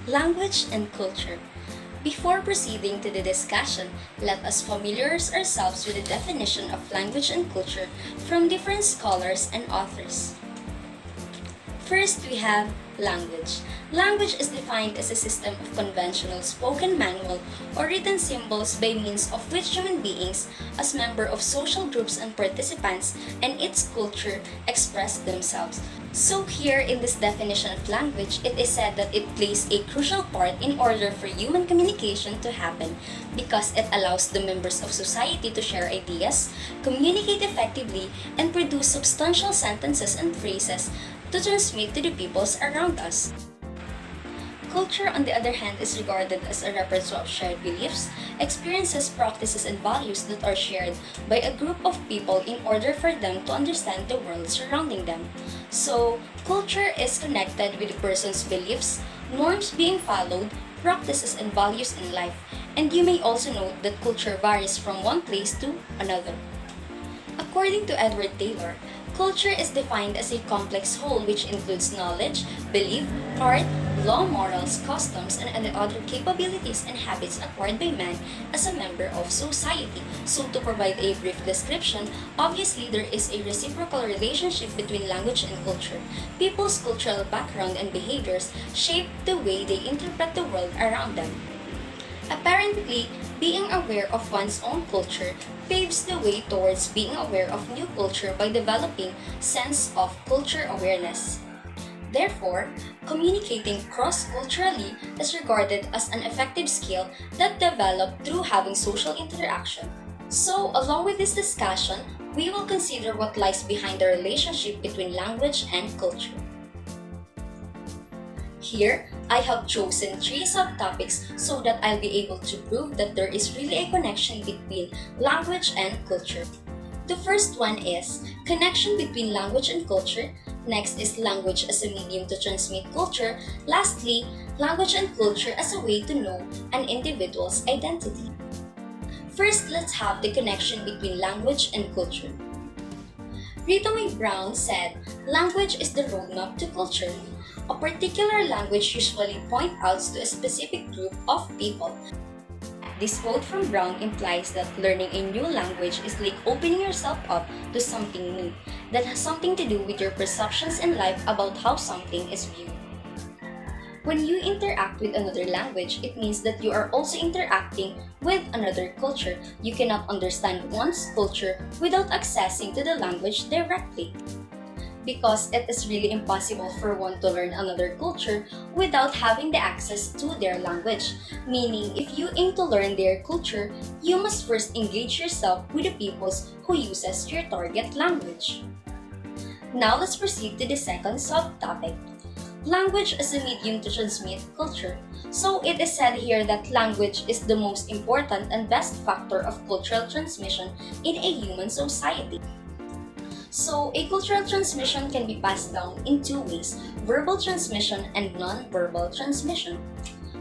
Language and culture. Before proceeding to the discussion, let us familiarize ourselves with the definition of language and culture from different scholars and authors. First, we have language. Language is defined as a system of conventional spoken manual or written symbols by means of which human beings, as members of social groups and participants, and its culture express themselves. So here in this definition of language, it is said that it plays a crucial part in order for human communication to happen because it allows the members of society to share ideas, communicate effectively, and produce substantial sentences and phrases to transmit to the peoples around us. Culture, on the other hand, is regarded as a repertoire of shared beliefs, experiences, practices, and values that are shared by a group of people in order for them to understand the world surrounding them. So, culture is connected with a person's beliefs, norms being followed, practices, and values in life. And you may also note that culture varies from one place to another. According to Edward Taylor, culture is defined as a complex whole which includes knowledge, belief, art, law, morals, customs, and other capabilities and habits acquired by man as a member of society. So to provide a brief description, obviously there is a reciprocal relationship between language and culture. People's cultural background and behaviors shape the way they interpret the world around them. Apparently, being aware of one's own culture paves the way towards being aware of new culture by developing sense of culture awareness. Therefore, communicating cross-culturally is regarded as an effective skill that developed through having social interaction. So, along with this discussion, we will consider what lies behind the relationship between language and culture. Here, I have chosen 3 subtopics so that I'll be able to prove that there is really a connection between language and culture. The first one is connection between language and culture. Next is language as a medium to transmit culture. Lastly, language and culture as a way to know an individual's identity. First, let's have the connection between language and culture. Rita Mae Brown said, language is the roadmap to culture. A particular language usually points out to a specific group of people. This quote from Brown implies that learning a new language is like opening yourself up to something new that has something to do with your perceptions in life about how something is viewed. When you interact with another language, it means that you are also interacting with another culture. You cannot understand one's culture without accessing to the language directly, because it is really impossible for one to learn another culture without having the access to their language. Meaning, if you aim to learn their culture, you must first engage yourself with the peoples who uses your target language. Now let's proceed to the second subtopic. Language as a medium to transmit culture. So it is said here that language is the most important and best factor of cultural transmission in a human society. So, a cultural transmission can be passed down in 2 ways, verbal transmission and non-verbal transmission.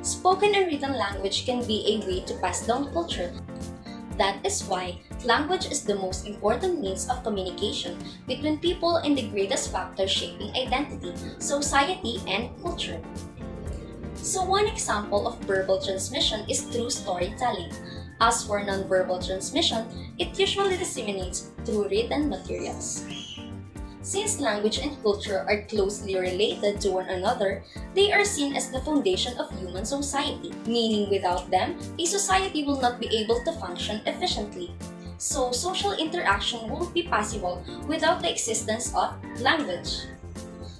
Spoken and written language can be a way to pass down culture. That is why language is the most important means of communication between people and the greatest factor shaping identity, society, and culture. So one example of verbal transmission is through storytelling. As for non-verbal transmission, it usually disseminates through written materials. Since language and culture are closely related to one another, they are seen as the foundation of human society, meaning without them, a society will not be able to function efficiently. So social interaction won't be possible without the existence of language.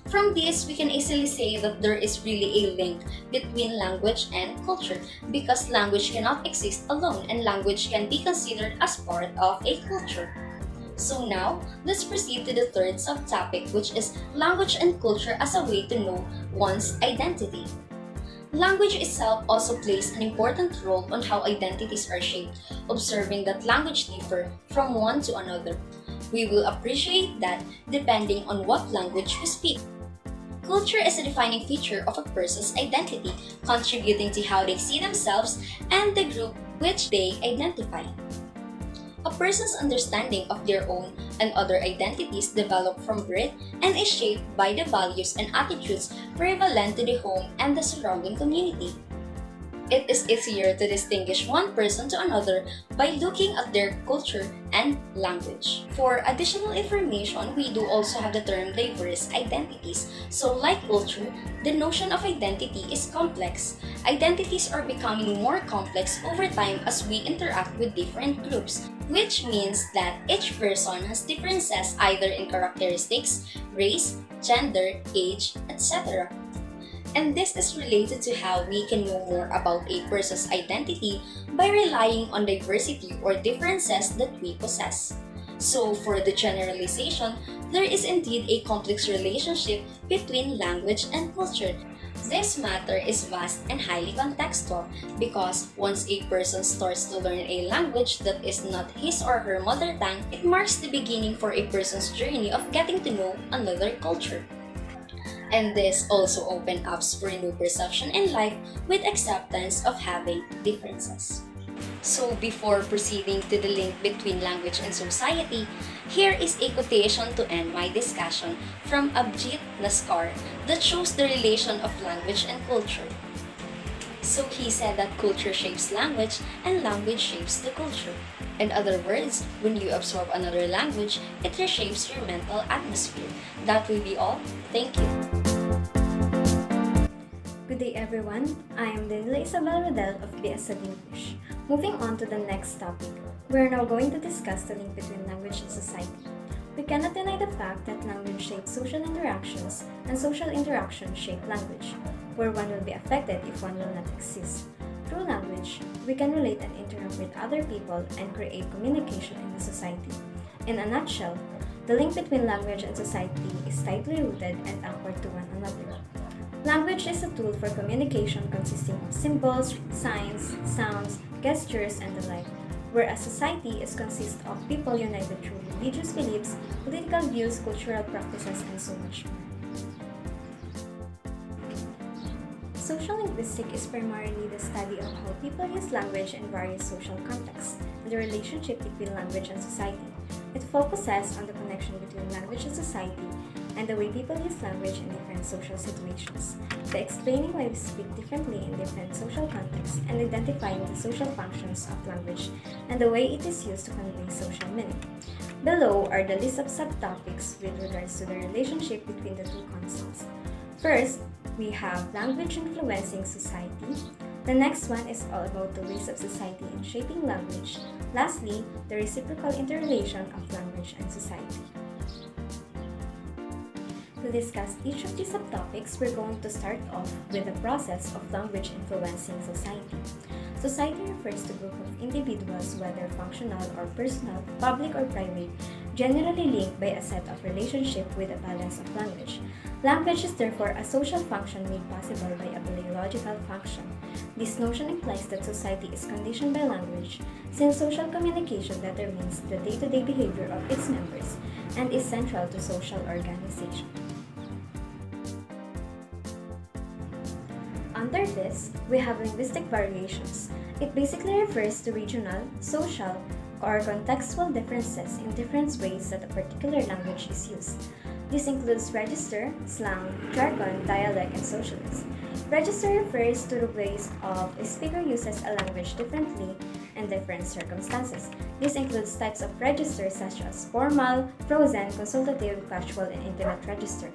From this, we can easily say that there is really a link between language and culture because language cannot exist alone and language can be considered as part of a culture. So now, let's proceed to the third subtopic, which is language and culture as a way to know one's identity. Language itself also plays an important role on how identities are shaped, observing that language differ from one to another. We will appreciate that depending on what language we speak. Culture is a defining feature of a person's identity, contributing to how they see themselves and the group which they identify. A person's understanding of their own and other identities develop from birth and is shaped by the values and attitudes prevalent to the home and the surrounding community. It is easier to distinguish one person to another by looking at their culture and language. For additional information, we do also have the term diverse identities. So like culture, the notion of identity is complex. Identities are becoming more complex over time as we interact with different groups, which means that each person has differences either in characteristics, race, gender, age, etc. And this is related to how we can know more about a person's identity by relying on diversity or differences that we possess. So, for the generalization, there is indeed a complex relationship between language and culture. This matter is vast and highly contextual because once a person starts to learn a language that is not his or her mother tongue, it marks the beginning for a person's journey of getting to know another culture. And this also opens up for new perception in life with acceptance of having differences. So before proceeding to the link between language and society, here is a quotation to end my discussion from Abjit Naskar that shows the relation of language and culture. So he said that culture shapes language and language shapes the culture. In other words, when you absorb another language, it reshapes your mental atmosphere. That will be all. Thank you. Good day everyone, I am Daniela Isabel Rodel of BSED-English. Moving on to the next topic, we are now going to discuss the link between language and society. We cannot deny the fact that language shapes social interactions and social interactions shape language, where one will be affected if one will not exist. Through language, we can relate and interact with other people and create communication in the society. In a nutshell, the link between language and society is tightly rooted and anchored to one another. Language is a tool for communication consisting of symbols, signs, sounds, gestures, and the like, whereas society is consist of people united through religious beliefs, political views, cultural practices, and so much more. Social linguistics is primarily the study of how people use language in various social contexts and the relationship between language and society. It focuses on the connection between language and society and the way people use language in different social situations, by explaining why we speak differently in different social contexts and identifying the social functions of language and the way it is used to convey social meaning. Below are the list of subtopics with regards to the relationship between the two concepts. First, we have language influencing society. The next one is all about the ways of society in shaping language. Lastly, the reciprocal interrelation of language and society. To discuss each of these subtopics, we're going to start off with the process of language influencing society. Society refers to a group of individuals, whether functional or personal, public or private, generally linked by a set of relationships with a balance of language. Language is therefore a social function made possible by a biological function. This notion implies that society is conditioned by language, since social communication determines the day-to-day behavior of its members and is central to social organization. Under this, we have linguistic variations. It basically refers to regional, social, or contextual differences in different ways that a particular language is used. This includes register, slang, jargon, dialect, and socialism. Register refers to the ways of a speaker uses a language differently in different circumstances. This includes types of register such as formal, frozen, consultative, casual, and intimate register.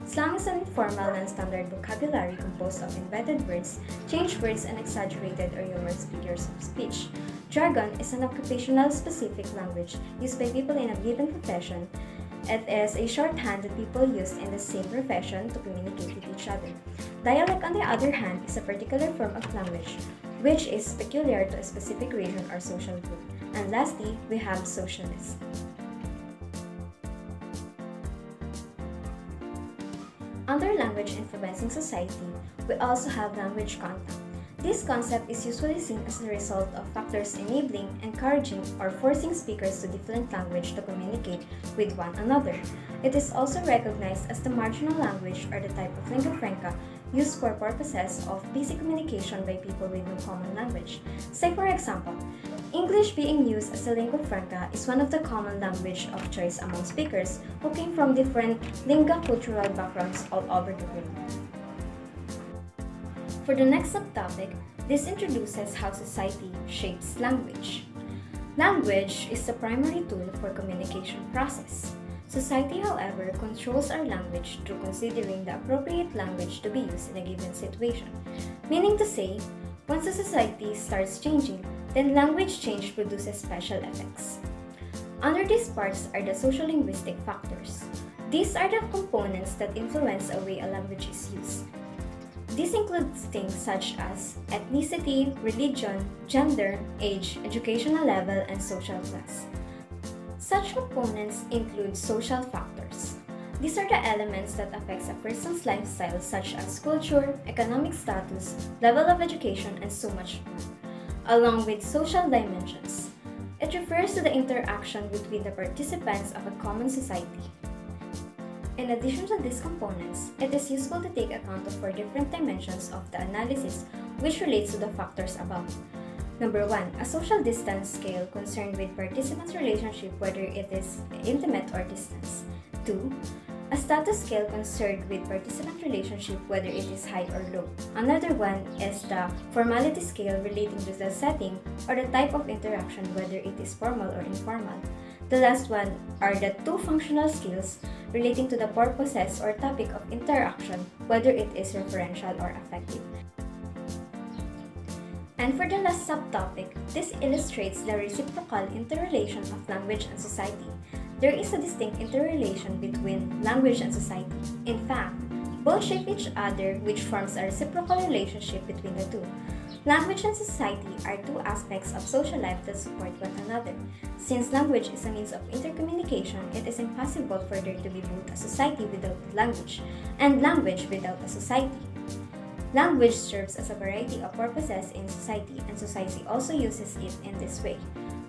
Slang is an informal, non-standard vocabulary composed of invented words, changed words, and exaggerated or humorous figures of speech. Jargon is an occupational specific language used by people in a given profession. It is a shorthand that people use in the same profession to communicate with each other. Dialect, on the other hand, is a particular form of language, which is peculiar to a specific region or social group. And lastly, we have socialist. Under language influencing society, we also have language content. This concept is usually seen as a result of factors enabling, encouraging, or forcing speakers to different language to communicate with one another. It is also recognized as the marginal language or the type of lingua franca used for purposes of basic communication by people with no common language. Say for example, English being used as a lingua franca is one of the common language of choice among speakers who came from different lingua cultural backgrounds all over the world. For the next subtopic, this introduces how society shapes language. Language is the primary tool for communication process. Society, however, controls our language through considering the appropriate language to be used in a given situation. Meaning to say, once a society starts changing, then language change produces special effects. Under these parts are the social-linguistic factors. These are the components that influence the way a language is used. This includes things such as ethnicity, religion, gender, age, educational level, and social class. Such components include social factors. These are the elements that affect a person's lifestyle such as culture, economic status, level of education, and so much more, along with social dimensions. It refers to the interaction between the participants of a common society. In addition to these components, it is useful to take account of 4 different dimensions of the analysis which relates to the factors above. Number 1, a social distance scale concerned with participants' relationship whether it is intimate or distance. 2, a status scale concerned with participant relationship whether it is high or low. Another one is the formality scale relating to the setting or the type of interaction whether it is formal or informal. The last one are the 2 functional skills relating to the purposes or topic of interaction, whether it is referential or affective. And for the last subtopic, this illustrates the reciprocal interrelation of language and society. There is a distinct interrelation between language and society. In fact, both shape each other, which forms a reciprocal relationship between the two. Language and society are 2 aspects of social life that support one another. Since language is a means of intercommunication, it is impossible for there to be both a society without language and language without a society. Language serves as a variety of purposes in society, and society also uses it in this way.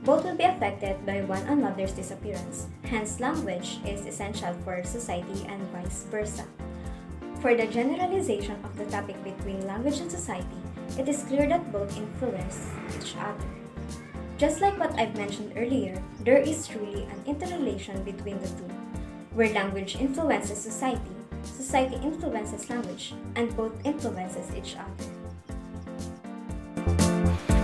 Both will be affected by one another's disappearance. Hence, language is essential for society and vice versa. For the generalization of the topic between language and society, it is clear that both influence each other. Just like what I've mentioned earlier, there is truly an interrelation between the two, where language influences society, society influences language, and both influences each other.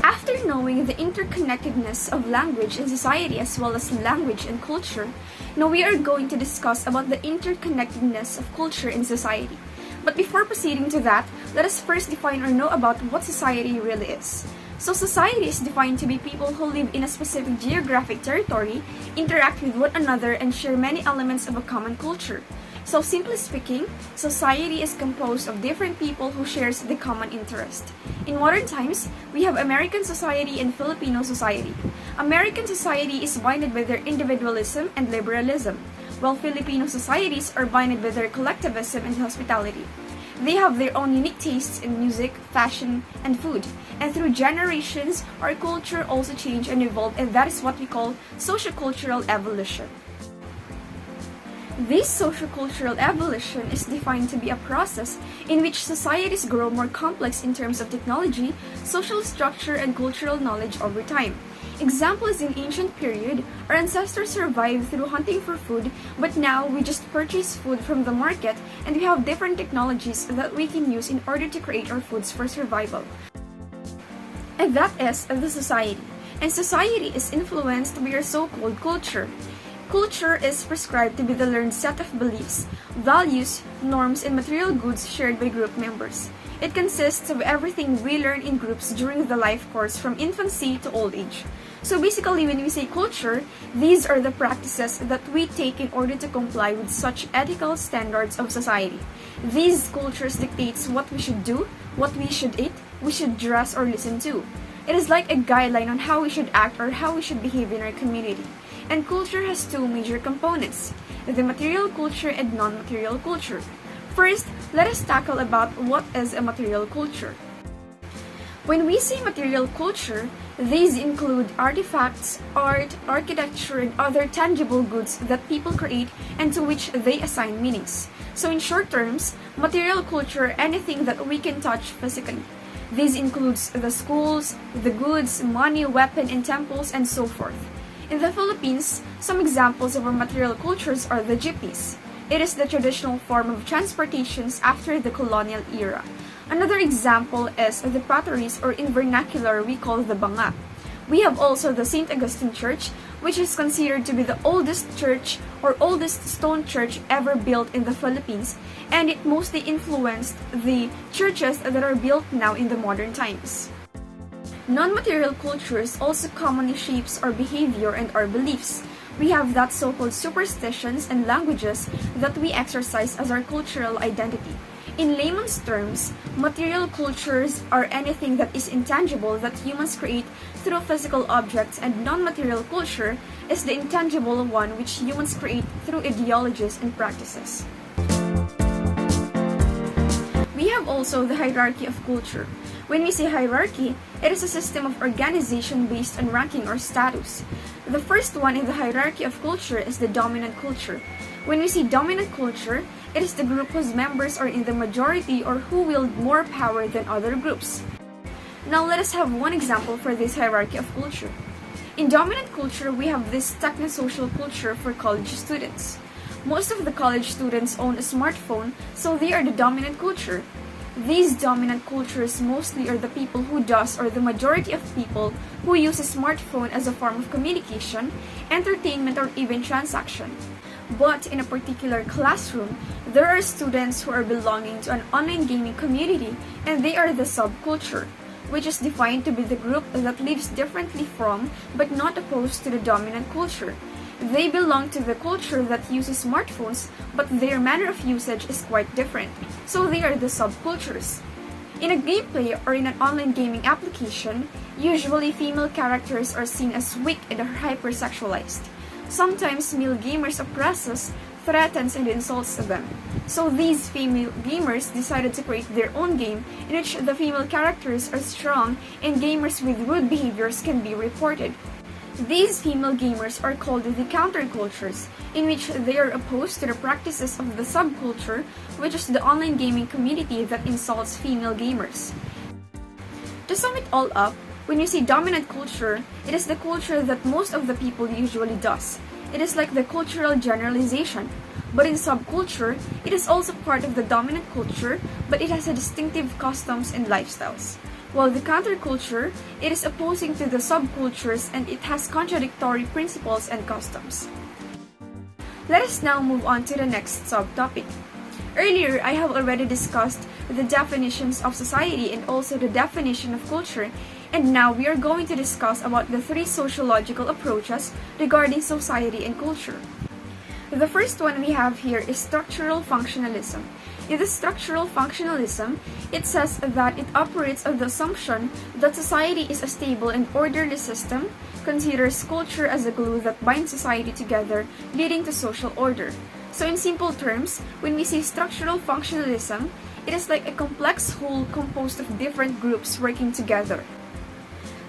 After knowing the interconnectedness of language in society as well as language and culture, now we are going to discuss about the interconnectedness of culture in society. But before proceeding to that, let us first define or know about what society really is. So society is defined to be people who live in a specific geographic territory, interact with one another, and share many elements of a common culture. So simply speaking, society is composed of different people who shares the common interest. In modern times, we have American society and Filipino society. American society is binded by their individualism and liberalism, while Filipino societies are binded by their collectivism and hospitality. They have their own unique tastes in music, fashion, and food, and through generations, our culture also changed and evolved, and that is what we call sociocultural evolution. This sociocultural evolution is defined to be a process in which societies grow more complex in terms of technology, social structure, and cultural knowledge over time. Examples in ancient period, our ancestors survived through hunting for food, but now we just purchase food from the market and we have different technologies that we can use in order to create our foods for survival. And that is the society. And society is influenced by our so-called culture. Culture is prescribed to be the learned set of beliefs, values, norms, and material goods shared by group members. It consists of everything we learn in groups during the life course from infancy to old age. So basically, when we say culture, these are the practices that we take in order to comply with such ethical standards of society. These cultures dictates what we should do, what we should eat, we should dress or listen to. It is like a guideline on how we should act or how we should behave in our community. And culture has 2 major components, the material culture and non-material culture. First, let us tackle about what is a material culture. When we say material culture, these include artifacts, art, architecture, and other tangible goods that people create and to which they assign meanings. So in short terms, material culture, anything that we can touch physically. This includes the schools, the goods, money, weapon, and temples, and so forth. In the Philippines, some examples of our material cultures are the jeepneys. It is the traditional form of transportations after the colonial era. Another example is the potteries, or in vernacular we call the banga. We have also the St. Augustine Church, which is considered to be the oldest church or oldest stone church ever built in the Philippines, and it mostly influenced the churches that are built now in the modern times. Non-material cultures also commonly shapes our behavior and our beliefs. We have that so-called superstitions and languages that we exercise as our cultural identity. In layman's terms, material cultures are anything that is intangible that humans create through physical objects, and non-material culture is the intangible one which humans create through ideologies and practices. We have also the hierarchy of culture. When we say hierarchy, it is a system of organization based on ranking or status. The first one in the hierarchy of culture is the dominant culture. When we say dominant culture, it is the group whose members are in the majority or who wield more power than other groups. Now let us have one example for this hierarchy of culture. In dominant culture, we have this technosocial culture for college students. Most of the college students own a smartphone, so they are the dominant culture. These dominant cultures mostly are the people who does, or the majority of people who use a smartphone as a form of communication, entertainment, or even transaction. But in a particular classroom, there are students who are belonging to an online gaming community, and they are the subculture, which is defined to be the group that lives differently from but not opposed to the dominant culture. They belong to the culture that uses smartphones, but their manner of usage is quite different, so they are the subcultures. In a gameplay or in an online gaming application, usually female characters are seen as weak and are hypersexualized. Sometimes male gamers oppresses, threatens, and insults them. So these female gamers decided to create their own game in which the female characters are strong and gamers with rude behaviors can be reported. These female gamers are called the countercultures, in which they are opposed to the practices of the subculture, which is the online gaming community that insults female gamers. To sum it all up, when you say dominant culture, it is the culture that most of the people usually does. It is like the cultural generalization. But in subculture, it is also part of the dominant culture, but it has a distinctive customs and lifestyles. While the counterculture, it is opposing to the subcultures and it has contradictory principles and customs. Let us now move on to the next subtopic. Earlier, I have already discussed the definitions of society and also the definition of culture, and now we are going to discuss about the three sociological approaches regarding society and culture. The first one we have here is structural functionalism. In the structural functionalism, it says that it operates on the assumption that society is a stable and orderly system, considers culture as a glue that binds society together, leading to social order. So in simple terms, when we say structural functionalism, it is like a complex whole composed of different groups working together.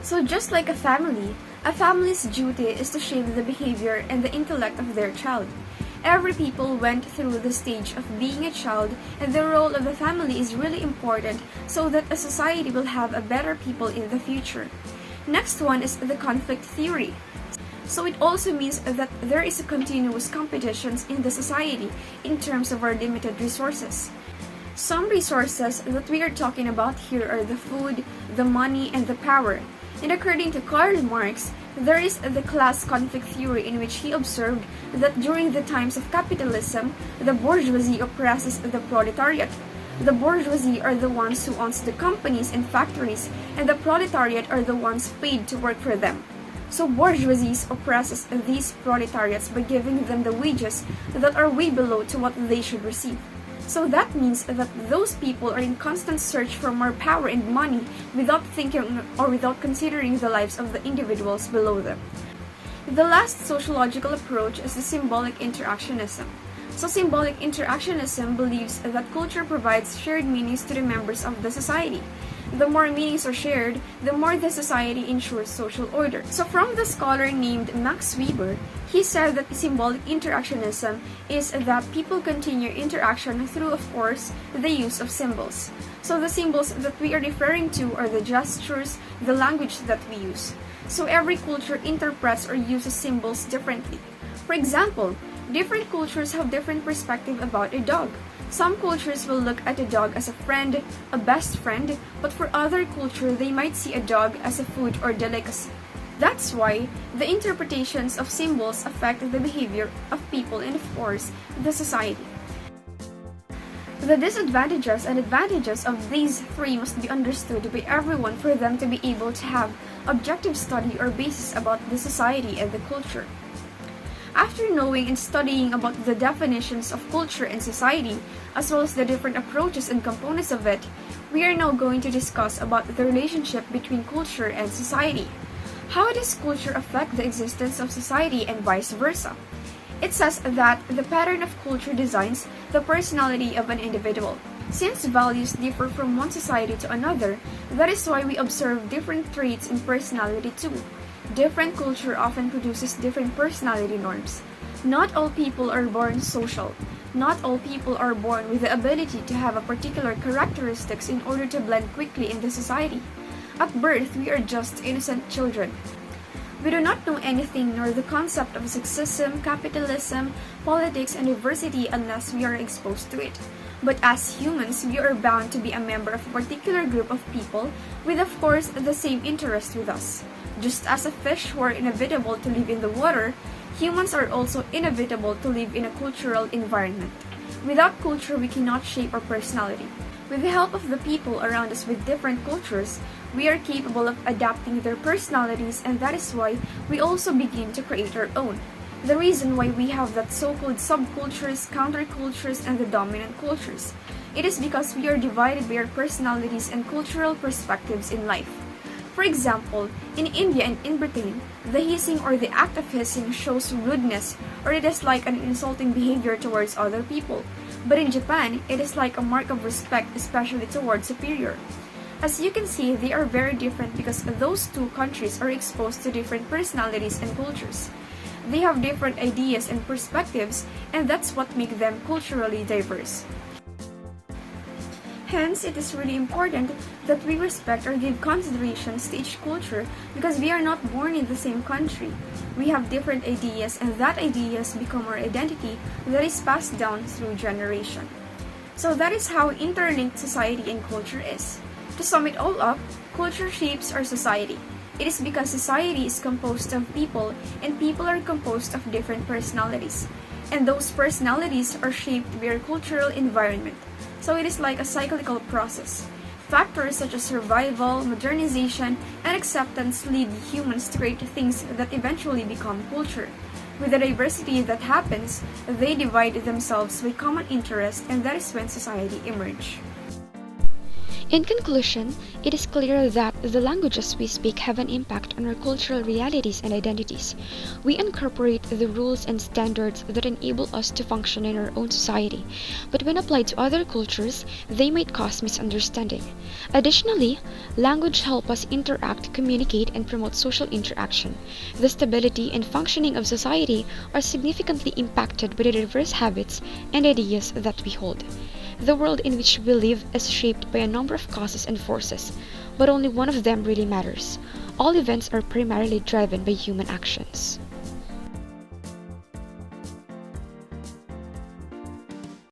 So just like a family's duty is to shape the behavior and the intellect of their child. Every people went through the stage of being a child, and the role of the family is really important so that a society will have a better people in the future. Next one is the conflict theory. So it also means that there is a continuous competitions in the society in terms of our limited resources. Some resources that we are talking about here are the food, the money, and the power. And according to Karl Marx, there is the class conflict theory in which he observed that during the times of capitalism, the bourgeoisie oppresses the proletariat. The bourgeoisie are the ones who owns the companies and factories, and the proletariat are the ones paid to work for them. So bourgeoisie oppresses these proletariats by giving them the wages that are way below to what they should receive. So that means that those people are in constant search for more power and money without thinking or without considering the lives of the individuals below them. The last sociological approach is the symbolic interactionism. So symbolic interactionism believes that culture provides shared meanings to the members of the society. The more meanings are shared, the more the society ensures social order. So from the scholar named Max Weber, he said that symbolic interactionism is that people continue interaction through, of course, the use of symbols. So the symbols that we are referring to are the gestures, the language that we use. So every culture interprets or uses symbols differently. For example, different cultures have different perspective about a dog. Some cultures will look at a dog as a friend, a best friend, but for other culture they might see a dog as a food or delicacy. That's why the interpretations of symbols affect the behavior of people and, of course, the society. The disadvantages and advantages of these three must be understood by everyone for them to be able to have objective study or basis about the society and the culture. After knowing and studying about the definitions of culture and society, as well as the different approaches and components of it, we are now going to discuss about the relationship between culture and society. How does culture affect the existence of society and vice versa? It says that the pattern of culture designs the personality of an individual. Since values differ from one society to another, that is why we observe different traits in personality too. Different culture often produces different personality norms. Not all people are born social. Not all people are born with the ability to have a particular characteristics in order to blend quickly in the society. At birth, we are just innocent children. We do not know anything nor the concept of sexism, capitalism, politics, and diversity unless we are exposed to it. But as humans, we are bound to be a member of a particular group of people with, of course, the same interest with us. Just as a fish were inevitable to live in the water, humans are also inevitable to live in a cultural environment. Without culture, we cannot shape our personality. With the help of the people around us with different cultures, we are capable of adapting their personalities, and that is why we also begin to create our own. The reason why we have that so-called subcultures, countercultures, and the dominant cultures. It is because we are divided by our personalities and cultural perspectives in life. For example, in India and in Britain, the hissing or the act of hissing shows rudeness, or it is like an insulting behavior towards other people. But in Japan, it is like a mark of respect, especially towards superior. As you can see, they are very different because those two countries are exposed to different personalities and cultures. They have different ideas and perspectives, and that's what makes them culturally diverse. Hence, it is really important that we respect or give considerations to each culture because we are not born in the same country. We have different ideas, and that ideas become our identity that is passed down through generation. So that is how interlinked society and culture is. To sum it all up, culture shapes our society. It is because society is composed of people, and people are composed of different personalities. And those personalities are shaped by our cultural environment. So it is like a cyclical process. Factors such as survival, modernization, and acceptance lead humans to create things that eventually become culture. With the diversity that happens, they divide themselves by common interest, and that is when society emerges. In conclusion, it is clear that the languages we speak have an impact on our cultural realities and identities. We incorporate the rules and standards that enable us to function in our own society, but when applied to other cultures, they might cause misunderstanding. Additionally, language helps us interact, communicate, and promote social interaction. The stability and functioning of society are significantly impacted by the diverse habits and ideas that we hold. The world in which we live is shaped by a number of causes and forces, but only one of them really matters. All events are primarily driven by human actions.